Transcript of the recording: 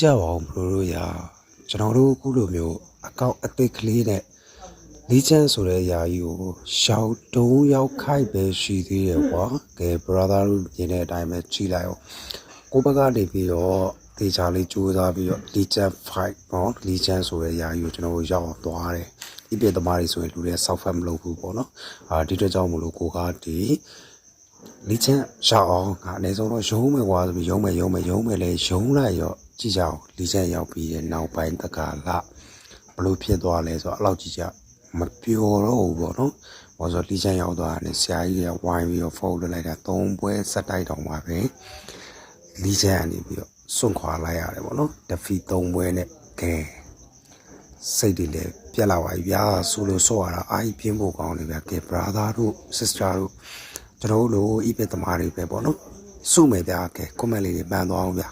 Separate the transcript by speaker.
Speaker 1: ကြပါအောင်ဘလိုတို့ရာကျွန်တော်တို့အခုလိုမျိုးအကောင့်အသစ်ကလေးနဲ့လေးချမ်းဆိုတဲ့ຢာကြီးကိုရှောက်တုံးရောက်ခိုက်ပဲရှိသေးတယ်ကွာကဲ brother တို့မြင်တဲ့အတိုင်းပဲကြည့်လိုက်အောင်ကိုဘက်ကနေပြီးတော့တေချာလေးကြိုးစားပြီးတော့လေးချမ်း5ပေါ့လေးချမ်းဆိုတဲ့ຢာကြီးကိုကျွန်တော်တို့ရောက်သွားတယ်ဒီပြသမားတွေဆိုရင်လူတွေဆောက်ဖက်မလုပ်ဘူးပေါ့နော်ဒီအတွက်ကြောင့်မလို့ကိုကဒီလေးချမ်းရှောက်အောင်အနည်းဆုံးတော့ရုံးမယ်ကွာဆိုပြီးရုံးမယ်လဲရုံးလိုက်ရောကြည့်ကြအောင်လေးချမ်းရောက်ပြီးတဲ့နောက်ပိုင်းတက္ကလာဘလို့ဖြစ်သွားလဲဆိုတော့အဲ့လောက်ကြည့်ကြမပြောတော့ဘူးပေါ့နော်ဘာလို့လေးချမ်းရောက်သွားတယ်ဆရာကြီးကဝိုင်းပြီးတော့ဖုန်းလွှတ်လိုက်တာ3ပွဲဆက်တိုက်တောင်ပါပဲလေးချမ်းကနေပြီးတော့စွန့်ခွာလိုက်ရတယ်ပေါ့နော်ဒဖီ3ပွဲနဲ့ကဲစိတ်တွေလည်းပြက်လာပါပြီဗျာဆိုလို့ဆော့ရတာအားကြီးပြင်းဖို့ကောင်းတယ်ဗျာကဲ brother တို့ sister တို့ကျွန်တော်တို့လိုဤပဲသမားတွေပဲပေါ့နော်စုမယ်ဗျာကဲ comment လေးတွေပန်သွားအောင်ဗျာ